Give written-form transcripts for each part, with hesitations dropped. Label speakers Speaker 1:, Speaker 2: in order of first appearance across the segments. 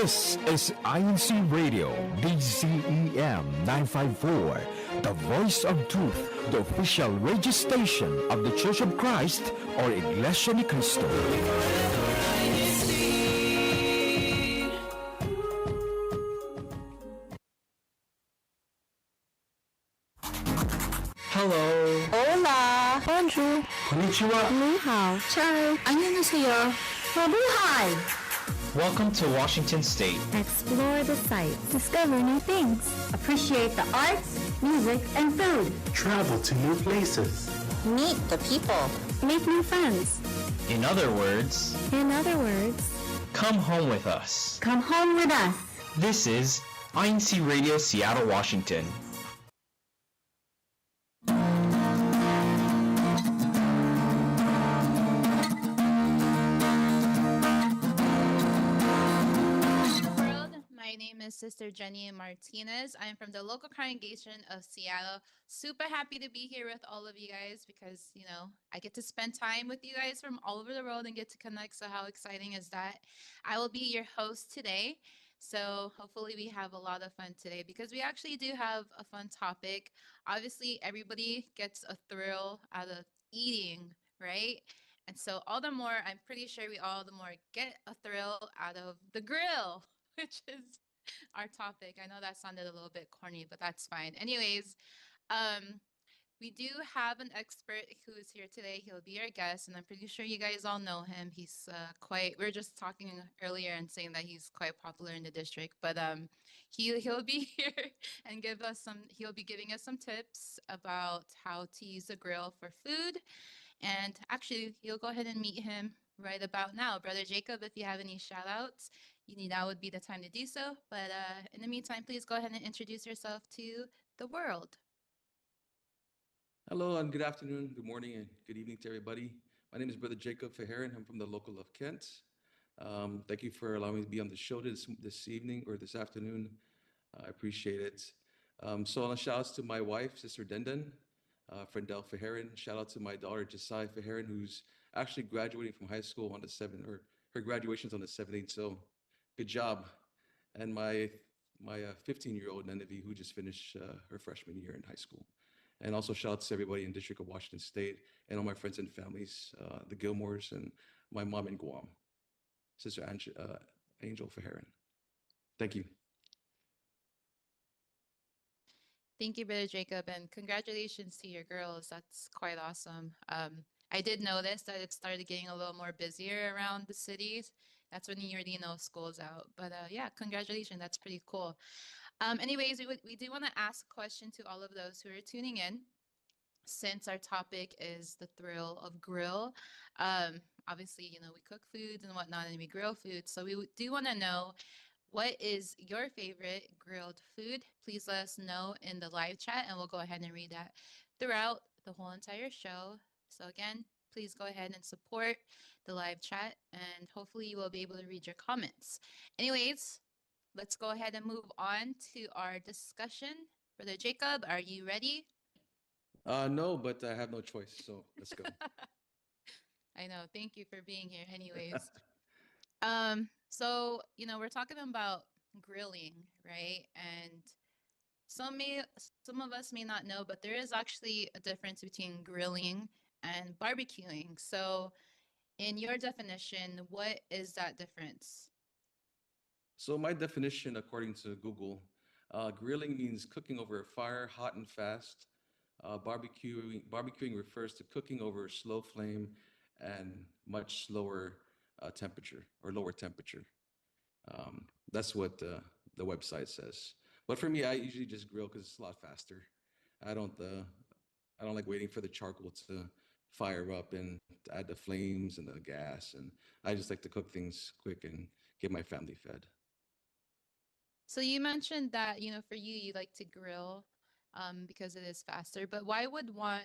Speaker 1: This is INCRadio, DZEM 954, the voice of truth, the official radio station of the Church of Christ or Iglesianicristo.
Speaker 2: Hello.
Speaker 3: Hola! Bonjour!
Speaker 2: Konnichiwa.
Speaker 3: 你好 Ciao! 안녕하세요! Mabuhay!
Speaker 2: Welcome to Washington State.
Speaker 3: Explore the sights. Discover new things. Appreciate the arts, music, and food.
Speaker 4: Travel to new places.
Speaker 3: Meet the people. Make new friends.
Speaker 2: In other words,
Speaker 3: come
Speaker 2: home with us.
Speaker 3: Come home with us.
Speaker 2: This is INC Radio Seattle, Washington.
Speaker 5: My name is Sister Jenny Martinez. I'm from the local congregation of Seattle. Super happy to be here with all of you guys because, I get to spend time with you guys from all over the world and get to connect. So how exciting is that? I will be your host today. So hopefully we have a lot of fun today because we actually do have a fun topic. Obviously, everybody gets a thrill out of eating, right? And so all the more, I'm pretty sure we all the more get a thrill out of the grill, which is our topic. I know that sounded a little bit corny, but that's fine. Anyways, we do have an expert who is here today. He'll be our guest, and I'm pretty sure you guys all know him. He's we were just talking earlier and saying that he's quite popular in the district, but he'll be here and he'll be giving us some tips about how to use a grill for food. And actually, you'll go ahead and meet him right about now. Brother Jacob, if you have any shout outs, now would be the time to do so. But in the meantime, please go ahead and introduce yourself to the world.
Speaker 6: Hello and good afternoon, good morning, and good evening to everybody. My name is Brother Jacob Feherin. I'm from the local of Kent. Thank you for allowing me to be on the show this evening or this afternoon. I appreciate it. So shout outs to my wife, Sister Denden, Frendel Feherin. Shout out to my daughter, Josiah Feherin, who's actually graduating from high school on the 7th, or her graduation's on the 17th. So good job. And my 15-year-old Nenevi, who just finished her freshman year in high school. And also shout out to everybody in District of Washington State and all my friends and families, the Gilmores and my mom in Guam, Sister Angel Feherin. Thank you.
Speaker 5: Thank you, Brother Jacob, and congratulations to your girls. That's quite awesome. I did notice that it started getting a little more busier around the cities. That's when you already know school's out. But yeah, congratulations. That's pretty cool. Anyways, we do want to ask a question to all of those who are tuning in. Since our topic is the thrill of grill, obviously, we cook foods and whatnot, and we grill foods. So we do want to know, what is your favorite grilled food? Please let us know in the live chat, and we'll go ahead and read that throughout the whole entire show. So again, please go ahead and support the live chat, and hopefully you will be able to read your comments. Anyways, let's go ahead and move on to our discussion. Brother Jacob, are you ready?
Speaker 6: No, but I have no choice, so let's go.
Speaker 5: I know. Thank you for being here anyways. So, we're talking about grilling, right? And some of us may not know, but there is actually a difference between grilling and barbecuing. So, in your definition, what is that difference?
Speaker 6: So my definition, according to Google, grilling means cooking over a fire, hot and fast. Barbecuing refers to cooking over a slow flame and much slower temperature or lower temperature. That's what the website says. But for me, I usually just grill because it's a lot faster. I don't like waiting for the charcoal to fire up and add the flames and the gas. And I just like to cook things quick and get my family fed.
Speaker 5: So you mentioned that, for you like to grill because it is faster, but why would one,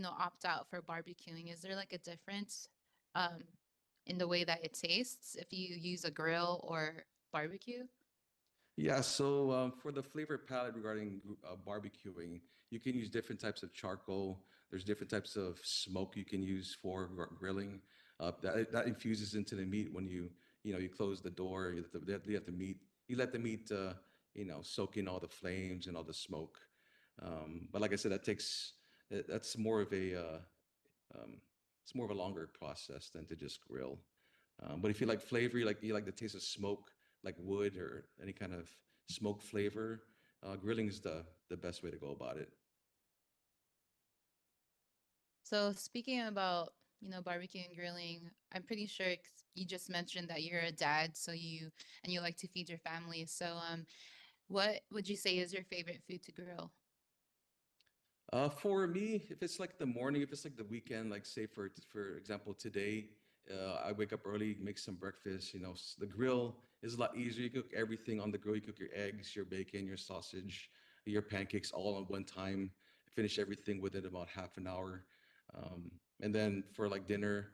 Speaker 5: opt out for barbecuing? Is there like a difference in the way that it tastes if you use a grill or barbecue?
Speaker 6: Yeah, so for the flavor palette regarding barbecuing, you can use different types of charcoal. There's different types of smoke you can use for grilling. That infuses into the meat when you you close the door, you let the meat, soak in all the flames and all the smoke. But like I said, that's more of um, it's more of a longer process than to just grill. But if you like flavor, you like the taste of smoke, like wood or any kind of smoke flavor, grilling is the best way to go about it.
Speaker 5: So speaking about, barbecue and grilling, I'm pretty sure you just mentioned that you're a dad, so you like to feed your family. So what would you say is your favorite food to grill?
Speaker 6: For me, if it's like the morning, if it's like the weekend, like say for example today, I wake up early, make some breakfast. The grill is a lot easier. You cook everything on the grill. You cook your eggs, your bacon, your sausage, your pancakes all at one time. Finish everything within about half an hour. And then for like dinner,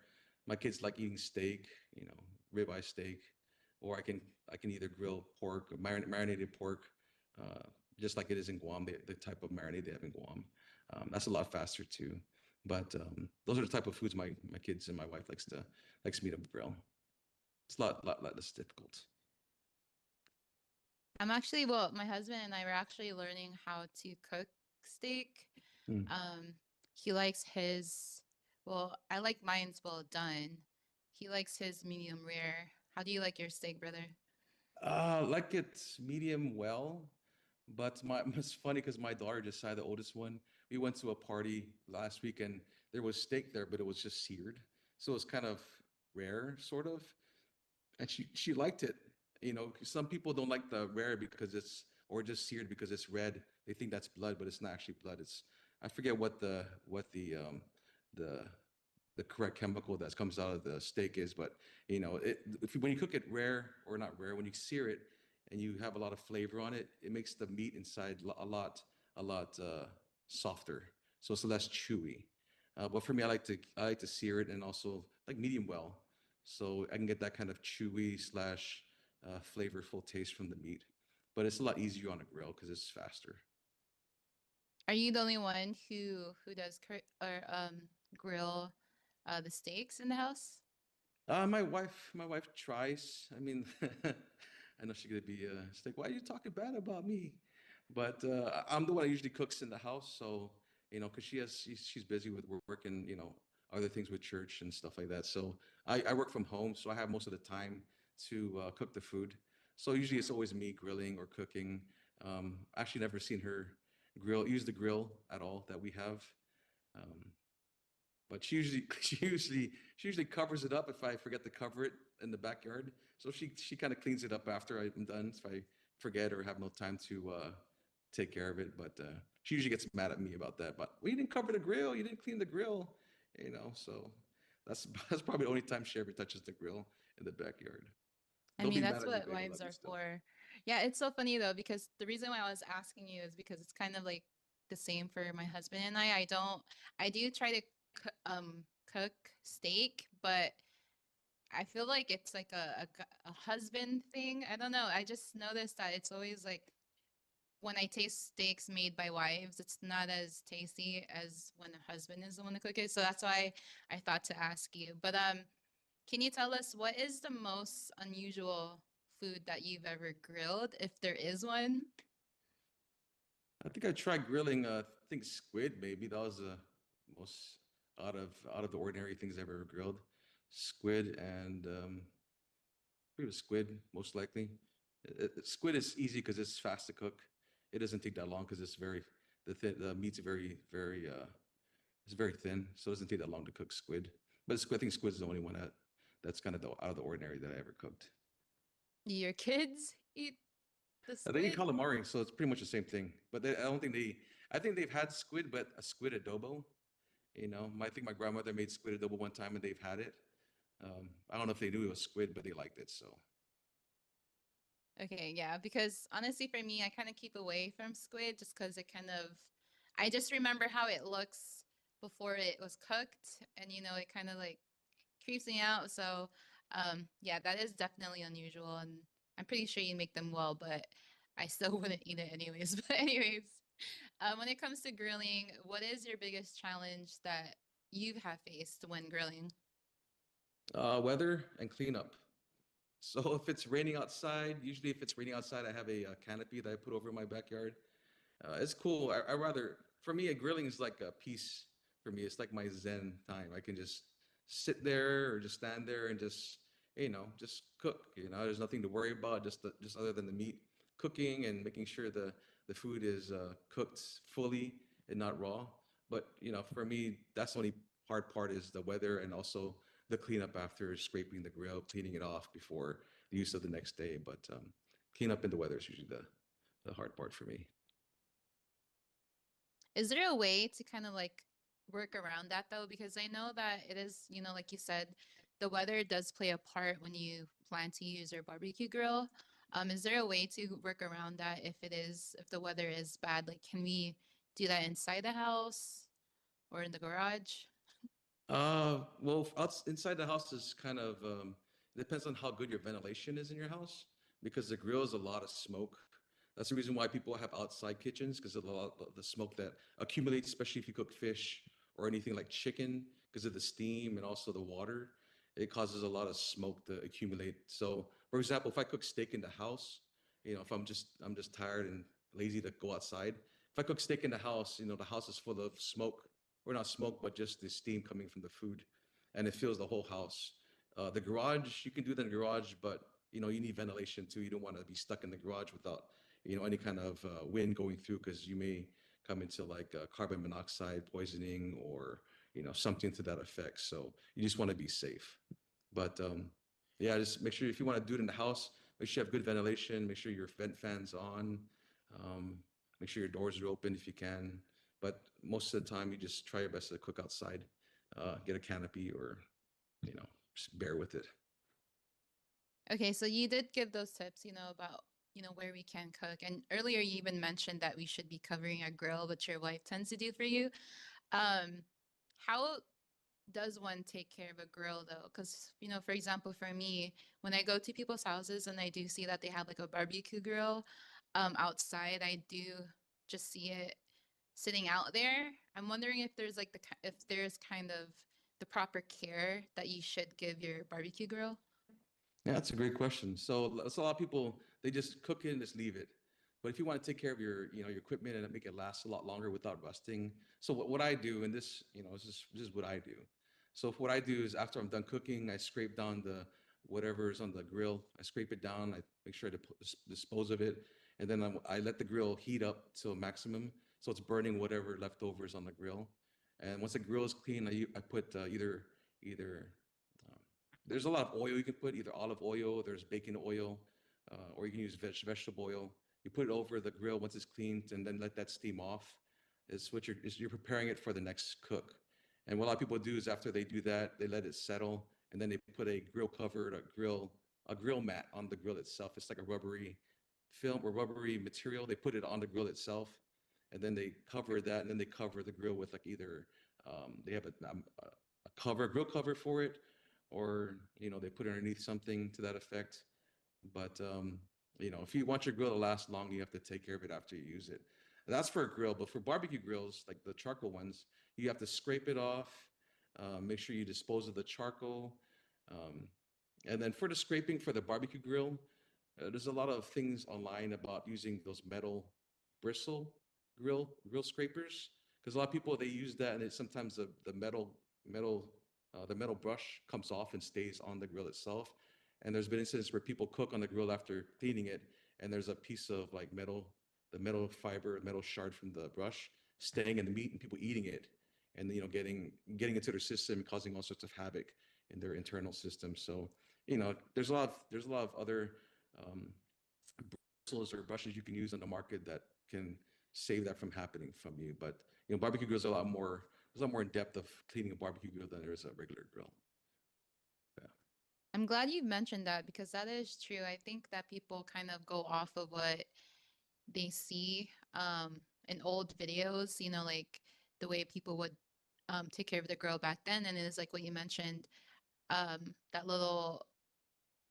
Speaker 6: my kids like eating steak, ribeye steak, or I can either grill pork, or marinated pork, uh, just like it is in Guam, the type of marinade they have in Guam. That's a lot faster too. But those are the type of foods my kids and my wife likes me to grill. It's a lot less difficult.
Speaker 5: Well, my husband and I were actually learning how to cook steak.
Speaker 6: Mm.
Speaker 5: Um, he likes well, I like mine's well done. He likes his medium rare. How do you like your steak, brother?
Speaker 6: Like it medium well, but it's funny because my daughter just had the oldest one. We went to a party last week and there was steak there, but it was just seared, so it was kind of rare, sort of. And she liked it. 'Cause some people don't like the rare because it's or just seared because it's red. They think that's blood, but it's not actually blood. It's I forget the the correct chemical that comes out of the steak is, but when you cook it rare or not rare, when you sear it and you have a lot of flavor on it, it makes the meat inside a lot softer, so it's less chewy. But for me, I like to sear it and also like medium well, so I can get that kind of chewy slash flavorful taste from the meat. But it's a lot easier on a grill because it's faster.
Speaker 5: Are you the only one who does grill the steaks in the house?
Speaker 6: My wife tries. I mean, I know she's gonna be. She's like, "Why are you talking bad about me?" But I'm the one that usually cooks in the house, so because she's busy with work and other things with church and stuff like that. So I work from home, so I have most of the time to cook the food. So usually it's always me grilling or cooking. Actually, never seen her use the grill at all that we have. Um, but she usually covers it up if I forget to cover it in the backyard. So she kind of cleans it up after I'm done if I forget or have no time to take care of it. But she usually gets mad at me about that. But well, you didn't cover the grill, you didn't clean the grill, So that's that's probably the only time she ever touches the grill in the backyard.
Speaker 5: I
Speaker 6: Don't
Speaker 5: mean,
Speaker 6: be mad
Speaker 5: that's
Speaker 6: at me,
Speaker 5: what
Speaker 6: babe. I
Speaker 5: wives
Speaker 6: love you
Speaker 5: are
Speaker 6: still.
Speaker 5: for. Yeah, it's so funny though, because the reason why I was asking you is because it's kind of like the same for my husband and I. I do try to cook steak, but I feel like it's like a husband thing. I don't know. I just noticed that it's always like when I taste steaks made by wives, it's not as tasty as when a husband is the one to cook it. So that's why I thought to ask you. But can you tell us what is the most unusual food that you've ever grilled, if there is one?
Speaker 6: I think I tried grilling. I think squid. Maybe that was the most out of the ordinary things I've ever grilled. Squid and maybe it was squid, most likely. Squid is easy because it's fast to cook. It doesn't take that long because the meat's it's very thin, so it doesn't take that long to cook squid. But I think squid is the only one that's kind of out of the ordinary that I ever cooked.
Speaker 5: Your kids eat the
Speaker 6: They eat
Speaker 5: squid?
Speaker 6: calamari, so it's pretty much the same thing. But I don't think they. I think they've had squid, but a squid adobo. I think my grandmother made squid adobo one time, and they've had it. I don't know if they knew it was squid, but they liked it. So
Speaker 5: Okay, yeah, because honestly, for me, I kind of keep away from squid just because I just remember how it looks before it was cooked, and it kind of like creeps me out. So, yeah, that is definitely unusual, and I'm pretty sure you make them well, but I still wouldn't eat it anyways. But anyways, when it comes to grilling, what is your biggest challenge that you have faced when grilling?
Speaker 6: weather and cleanup. So if it's raining outside, usually if it's raining outside, I have a canopy that I put over my backyard. It's cool. I rather, for me, grilling is like a peace for me. It's like my Zen time. I can just sit there or just stand there and just, just cook. There's nothing to worry about, just other than the meat cooking and making sure the food is cooked fully and not raw. But for me, that's the only hard part is the weather and also the cleanup after scraping the grill, cleaning it off before the use of the next day. But cleanup in the weather is usually the hard part for me.
Speaker 5: Is there a way to kind of like work around that though? Because I know that it is, like you said, the weather does play a part when you plan to use your barbecue grill. Is there a way to work around that if the weather is bad? Like, can we do that inside the house or in the garage?
Speaker 6: Well, inside the house is kind of it depends on how good your ventilation is in your house because the grill is a lot of smoke. That's the reason why people have outside kitchens because of a lot of the smoke that accumulates, especially if you cook fish or anything like chicken, because of the steam and also the water. It causes a lot of smoke to accumulate. So, for example, if I cook steak in the house, if I'm just tired and lazy to go outside. If I cook steak in the house, the house is full of smoke, or not smoke, but just the steam coming from the food, and it fills the whole house. The garage, you can do that in the garage, but you need ventilation too. You don't want to be stuck in the garage without any kind of wind going through because you may come into like carbon monoxide poisoning or something to that effect. So you just want to be safe. But yeah, just make sure if you want to do it in the house, make sure you have good ventilation. Make sure your vent fans on. Um, make sure your doors are open if you can. But most of the time, you just try your best to cook outside. Get a canopy or just bear with it.
Speaker 5: Okay, so you did give those tips, about, where we can cook. And earlier you even mentioned that we should be covering our grill, which your wife tends to do for you. Um, how does one take care of a grill though? Because, for example, for me, when I go to people's houses and I do see that they have like a barbecue grill outside, I do just see it sitting out there. I'm wondering if there's like if there's kind of the proper care that you should give your barbecue grill.
Speaker 6: Yeah, that's a great question. So a lot of people they just cook it and just leave it. But if you want to take care of your equipment and make it last a lot longer without rusting, so what I do, and this is what I do. So what I do is after I'm done cooking, I scrape down the whatever is on the grill. I scrape it down. I make sure to dispose of it, and then I let the grill heat up to a maximum, so it's burning whatever leftovers on the grill. And once the grill is clean, I put either there's a lot of oil you can put, either olive oil, there's bacon oil, or you can use vegetable oil. You put it over the grill once it's cleaned and then let that steam off. You're preparing it for the next cook. And what a lot of people do is after they do that, they let it settle and then they put a grill cover, a grill mat on the grill itself. It's like a rubbery film or rubbery material. They put it on the grill itself and then they cover that and then they cover the grill with like either they have a grill cover for it, or they put it underneath something to that effect. But if you want your grill to last long, you have to take care of it after you use it. That's for a grill, but for barbecue grills, like the charcoal ones, you have to scrape it off. Make sure you dispose of the charcoal. Um, and then for the scraping for the barbecue grill, there's a lot of things online about using those metal bristle grill scrapers because a lot of people they use that and sometimes the metal the metal brush comes off and stays on the grill itself. And there's been instances where people cook on the grill after cleaning it, and there's a piece of like the metal fiber, metal shard from the brush staying in the meat, and people eating it, and getting into their system, causing all sorts of havoc in their internal system. So there's a lot of other um, bristles or brushes you can use on the market that can save that from happening from you. But barbecue grills are a lot more. There's a lot more in depth of cleaning a barbecue grill than there is a regular grill. Yeah.
Speaker 5: I'm glad you mentioned that because that is true. I think that people kind of go off of what they see in old videos, like the way people would take care of the grill back then. And it is like what you mentioned, that little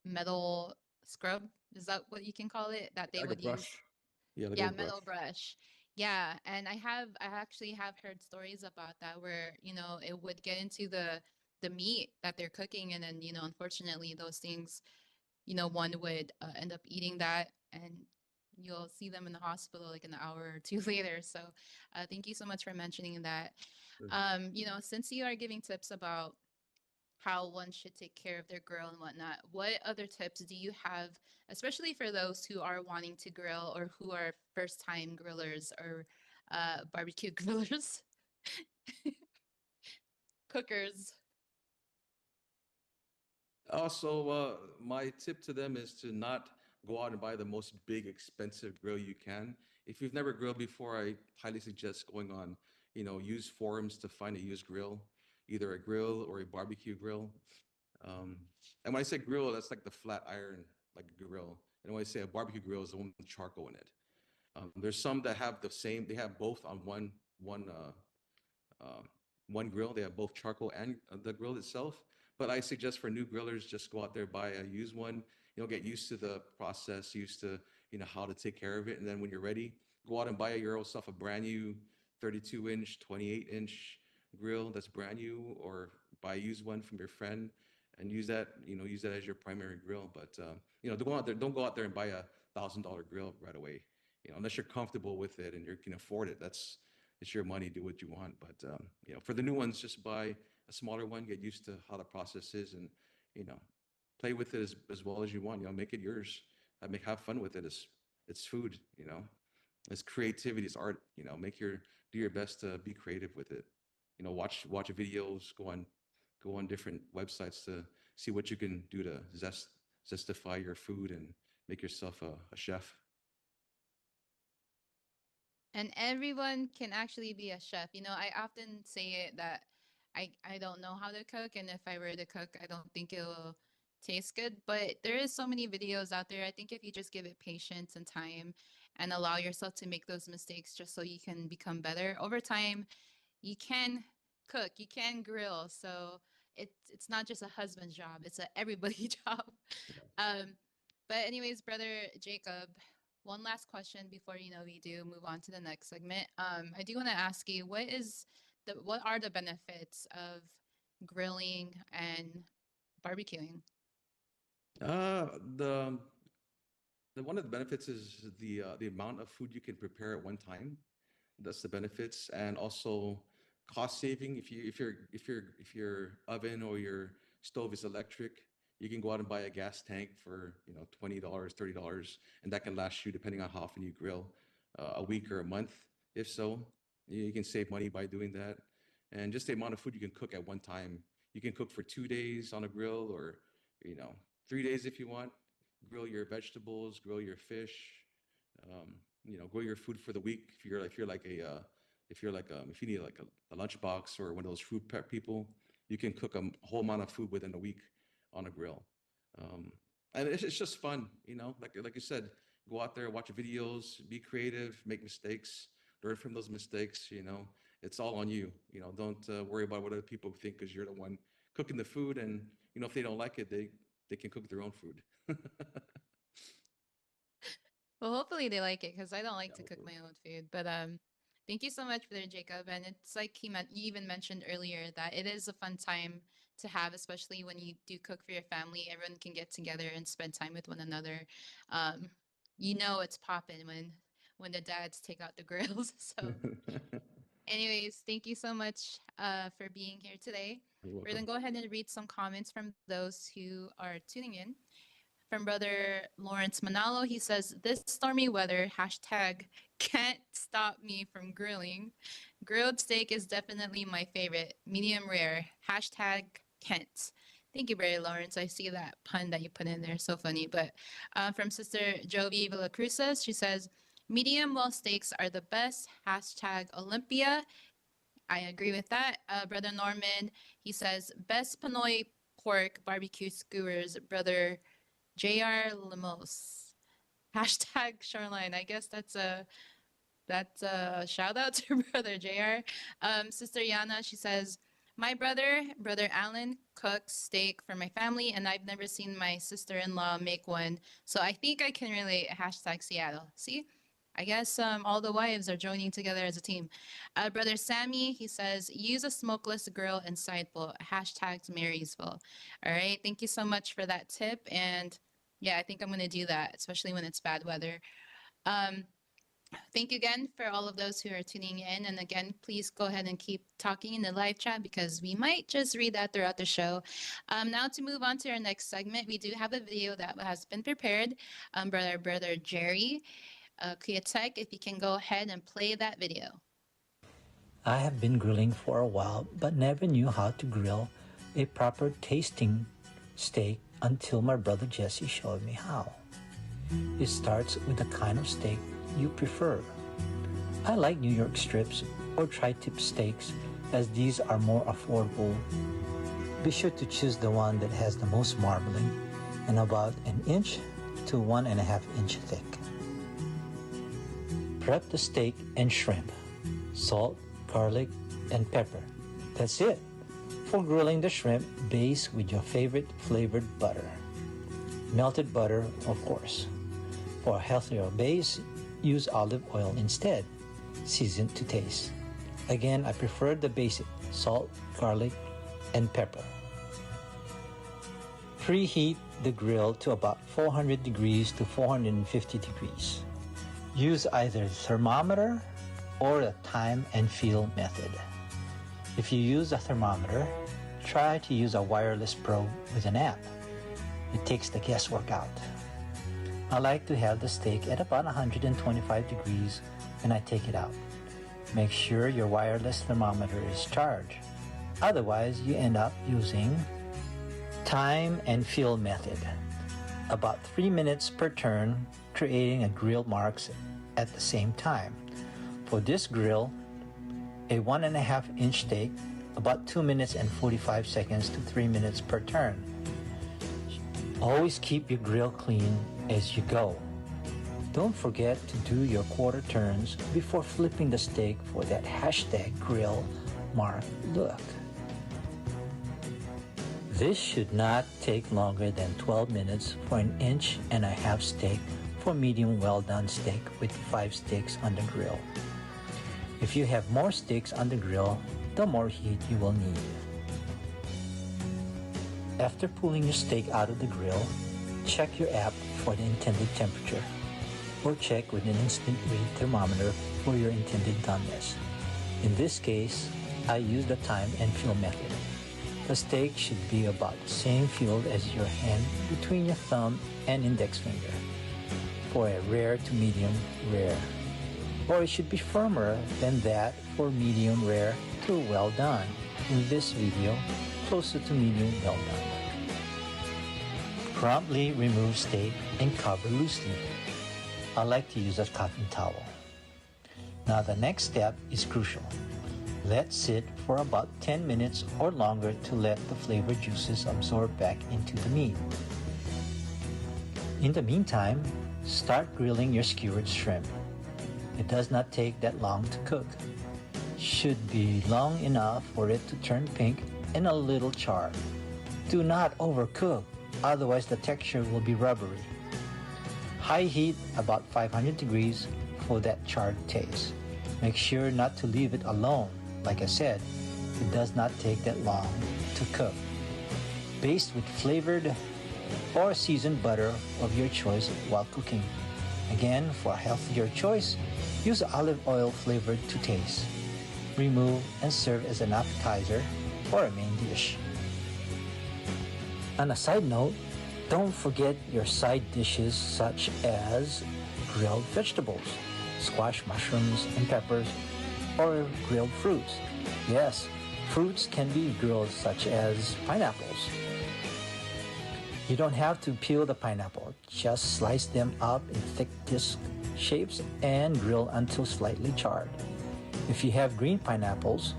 Speaker 5: metal scrub, is that what you can call it, that they
Speaker 6: Like a
Speaker 5: would use?
Speaker 6: brush. Yeah, like a
Speaker 5: Yeah,
Speaker 6: little brush.
Speaker 5: metal brush. Yeah, and I actually have heard stories about that where, it would get into the meat that they're cooking and then, unfortunately those things one would end up eating that, and you'll see them in the hospital like an hour or two later. So thank you so much for mentioning that.
Speaker 6: Sure.
Speaker 5: Since you are giving tips about how one should take care of their grill and whatnot, what other tips do you have, especially for those who are wanting to grill or who are first time grillers or barbecue grillers, cookers?
Speaker 6: Also, my tip to them is to not go out and buy the most big, expensive grill you can. If you've never grilled before, I highly suggest going on, use forums to find a used grill, either a grill or a barbecue grill. Um, and when I say grill, that's like the flat iron, like a grill. And when I say a barbecue grill, is the one with charcoal in it. There's some that have the same, they have both on uh, one grill. They have both charcoal and the grill itself. But I suggest for new grillers, just go out there, buy a used one. Get used to the process, used to, how to take care of it. And then when you're ready, go out and buy yourself a brand new 32-inch, 28-inch grill that's brand new, or buy a used one from your friend and use that, use that as your primary grill. But, don't go out there and buy $1,000 grill right away, unless you're comfortable with it and you can afford it. It's your money, do what you want. But for the new ones, just buy a smaller one, get used to how the process is, and you know, play with it as well as you want. Make it yours. Have fun with it. It's food. It's creativity. It's art. Do your best to be creative with it. Watch videos. Go on different websites to see what you can do to zestify your food and make yourself a chef.
Speaker 5: And everyone can actually be a chef. I often say it that I don't know how to cook, and if I were to cook, I don't think it will taste good. But there is so many videos out there. I think if you just give it patience and time and allow yourself to make those mistakes just so you can become better over time, you can cook, you can grill. So it's not just a husband's job, it's a everybody job. Um, but anyways, brother Jacob, one last question before we do move on to the next segment. I do want to ask you, what are the benefits of grilling and barbecuing?
Speaker 6: Uh, the one of the benefits is the amount of food you can prepare at one time. That's the benefits, and also cost saving. If your oven or your stove is electric, you can go out and buy a gas tank for $20, $30, and that can last you, depending on how often you grill, a week or a month. If so, you can save money by doing that, and just the amount of food you can cook at one time. You can cook for 2 days on a grill, or 3 days if you want. Grill your vegetables, grill your fish, grow your food for the week. If you need like a lunchbox or one of those food prep people, you can cook a whole amount of food within a week on a grill. Um, and it's just fun, like you said, go out there, watch videos, be creative, make mistakes, learn from those mistakes. It's all on you. Don't worry about what other people think, because you're the one cooking the food. And if they don't like it, they can cook their own food.
Speaker 5: Well, hopefully they like it, because I don't like
Speaker 6: Yeah,
Speaker 5: to cook
Speaker 6: hopefully.
Speaker 5: my own food. But thank you so much for that, Jacob. And it's like you even mentioned earlier that it is a fun time to have, especially when you do cook for your family. Everyone can get together and spend time with one another. Um, it's popping when the dads take out the grills. So, anyways, thank you so much for being here today.
Speaker 6: You're
Speaker 5: We're gonna
Speaker 6: welcome.
Speaker 5: go ahead and read some comments from those who are tuning in. From brother Lawrence Manalo, he says, "This stormy weather, hashtag can't stop me from grilling. Grilled steak is definitely my favorite, medium rare, hashtag Kent." Thank you, brother Lawrence. I see that pun that you put in there. So funny. But from sister Jovi Villacruzes, she says, "Medium well steaks are the best, hashtag Olympia." I agree with that. Brother Norman, he says, "Best Pinoy pork barbecue skewers, brother JR Lemos." Hashtag Shoreline. I guess that's a shout out to brother JR. Sister Yana, she says, "My brother Alan, cooks steak for my family, and I've never seen my sister-in-law make one. So I think I can relate." Hashtag Seattle. See? I guess all the wives are joining together as a team. Brother Sammy, he says, "Use a smokeless grill inside full." Hashtag Marysville. All right. Thank you so much for that tip. And Yeah, I think I'm gonna do that, especially when it's bad weather. Um, Thank you again for all of those who are tuning in. And again, please go ahead and keep talking in the live chat because we might just read that throughout the show. Now to move on to our next segment, we do have a video that has been prepared by our brother Jerry. Kuya Tech, if you can go ahead and play that video.
Speaker 7: I have been grilling for a while, but never knew how to grill a proper tasting steak until my brother Jesse showed me how. It starts with the kind of steak you prefer. I like New York strips or tri-tip steaks as these are more affordable. Be sure to choose the one that has the most marbling and about 1 inch to 1.5 inch thick. Prep the steak and shrimp, salt, garlic, and pepper. That's it. For grilling the shrimp, baste with your favorite flavored butter. Melted butter, of course. For a healthier base, use olive oil instead, seasoned to taste. Again, I prefer the basic salt, garlic, and pepper. Preheat the grill to about 400 degrees to 450 degrees. Use either thermometer or the time and feel method. If you use a thermometer, try to use a wireless probe with an app. It takes the guesswork out. I like to have the steak at about 125 degrees when I take it out. Make sure your wireless thermometer is charged. Otherwise, you end up using time and feel method. About 3 minutes per turn, creating a grill marks at the same time. For this grill, a 1.5 inch steak, about 2 minutes and 45 seconds to 3 minutes per turn. Always keep your grill clean as you go. Don't forget to do your quarter turns before flipping the steak for that hashtag grill mark look. This should not take longer than 12 minutes for 1.5 inch steak for medium well done steak with 5 sticks on the grill. If you have more sticks on the grill, the more heat you will need. After pulling your steak out of the grill, check your app for the intended temperature, or check with an instant read thermometer for your intended doneness. In this case, I use the time and feel method. The steak should be about the same feel as your hand between your thumb and index finger for a rare to medium rare, or it should be firmer than that for medium rare to well done. In this video, closer to medium well done. Promptly remove steak and cover loosely. I like to use a cotton towel. Now the next step is crucial. Let sit for about 10 minutes or longer to let the flavor juices absorb back into the meat. In the meantime, start grilling your skewered shrimp. It does not take that long to cook. Should be long enough for it to turn pink and a little charred. Do not overcook, otherwise the texture will be rubbery. High heat, about 500 degrees for that charred taste. Make sure not to leave it alone. Like I said, it does not take that long to cook. Baste with flavored or seasoned butter of your choice while cooking. Again, for a healthier choice, use olive oil flavored to taste. Remove and serve as an appetizer or a main dish. On a side note, don't forget your side dishes such as grilled vegetables, squash, mushrooms, and peppers, or grilled fruits. Yes, fruits can be grilled such as pineapples. You don't have to peel the pineapple, just slice them up in thick disc shapes and grill until slightly charred. If you have green pineapples,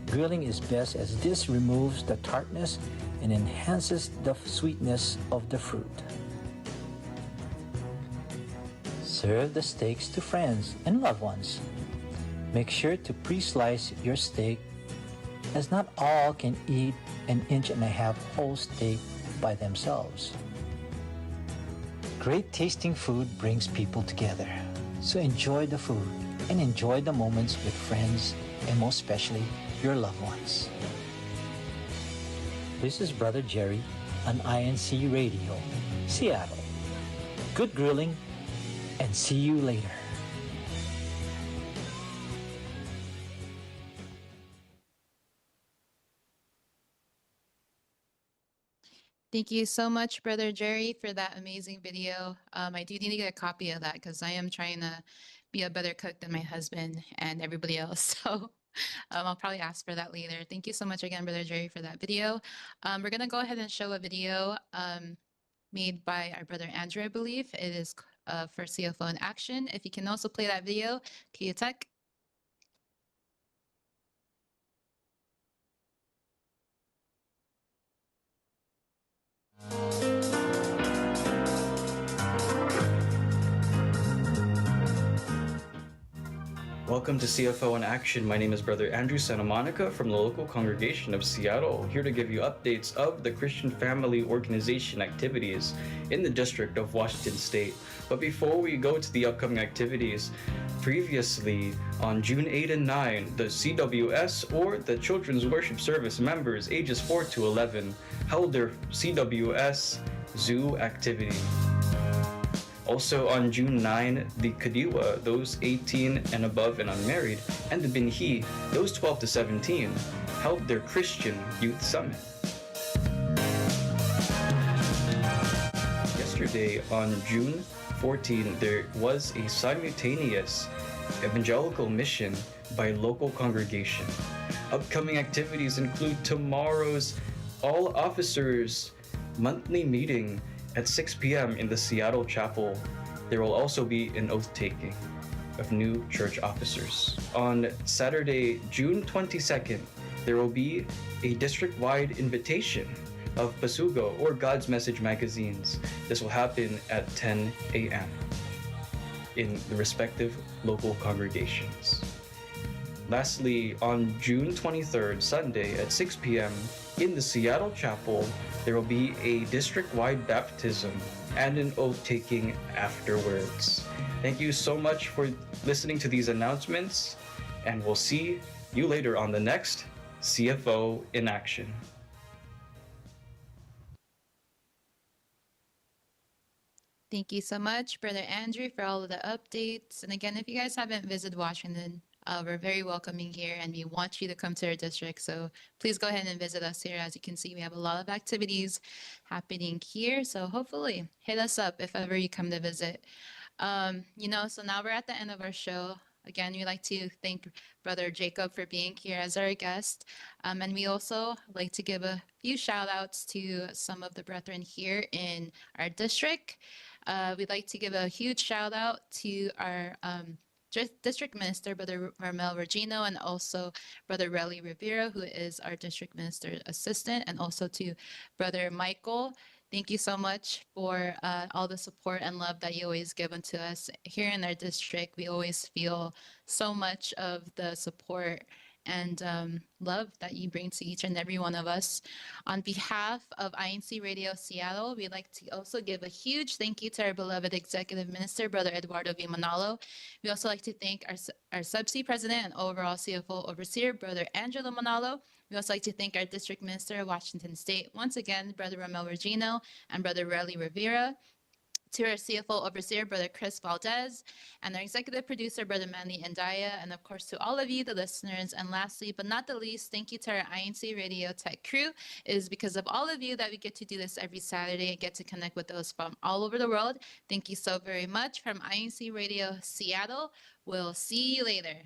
Speaker 7: grilling is best as this removes the tartness and enhances the sweetness of the fruit. Serve the steaks to friends and loved ones. Make sure to pre-slice your steak as not all can eat 1.5 inch whole steak by themselves. Great tasting food brings people together. So enjoy the food and enjoy the moments with friends and most especially your loved ones. This is Brother Jerry on INCRadio, Seattle. Good grilling, and see you later.
Speaker 5: Thank you so much, Brother Jerry, for that amazing video. I do need to get a copy of that because I am trying to be a better cook than my husband and everybody else. So I'll probably ask for that later. Thank you so much again, Brother Jerry, for that video. We're going to go ahead and show a video made by our brother Andrew, I believe. It is for CFO in Action. If you can also play that video, Kia Tech.
Speaker 8: Welcome to CFO in Action. My name is Brother Andrew Santa Monica from the local congregation of Seattle, here to give you updates of the Christian Family Organization activities in the District of Washington State. But before we go to the upcoming activities, previously on June 8 and 9, the CWS, or the Children's Worship Service members ages 4 to 11, held their CWS Zoo activity. Also on June 9, the Kadiwa, those 18 and above and unmarried, and the Binhi, those 12 to 17, held their Christian Youth Summit. Yesterday on June 14, there was a simultaneous evangelical mission by local congregation. Upcoming activities include tomorrow's All Officers monthly meeting at 6 p.m. in the Seattle Chapel. There will also be an oath-taking of new church officers. On Saturday, June 22nd, there will be a district-wide invitation of Pasugo or God's Message magazines. This will happen at 10 a.m. in the respective local congregations. Lastly, on June 23rd, Sunday at 6 p.m. in the Seattle Chapel, there will be a district-wide baptism and an oath-taking afterwards. Thank you so much for listening to these announcements, and we'll see you later on the next CFO in Action.
Speaker 5: Thank you so much, Brother Andrew, for all of the updates. And again, if you guys haven't visited Washington, we're very welcoming here and we want you to come to our district. So please go ahead and visit us here. As you can see, we have a lot of activities happening here. So hopefully hit us up if ever you come to visit. So now we're at the end of our show. Again, we'd like to thank Brother Jacob for being here as our guest. And we also like to give a few shout outs to some of the brethren here in our district. We'd like to give a huge shout out to our District Minister, Brother Ramel Regino, and also Brother Relly Rivera, who is our District Minister Assistant, and also to Brother Michael. Thank you so much for all the support and love that you always give unto us here in our district. We always feel so much of the support and love that you bring to each and every one of us. On behalf of INCRadio Seattle, we'd like to also give a huge thank you to our beloved Executive Minister, Brother Eduardo V. Manalo. We also like to thank our Subsea President and overall CFO Overseer, Brother Angelo Manalo. We also like to thank our District Minister of Washington State, once again, Brother Ramel Regino and Brother Relly Rivera. To our CFO Overseer, Brother Chris Valdez, and our Executive Producer, Brother Manny Andaya, and of course to all of you, the listeners. And lastly, but not the least, thank you to our INCRadio Tech crew. It is because of all of you that we get to do this every Saturday and get to connect with those from all over the world. Thank you so very much from INCRadio Seattle. We'll see you later.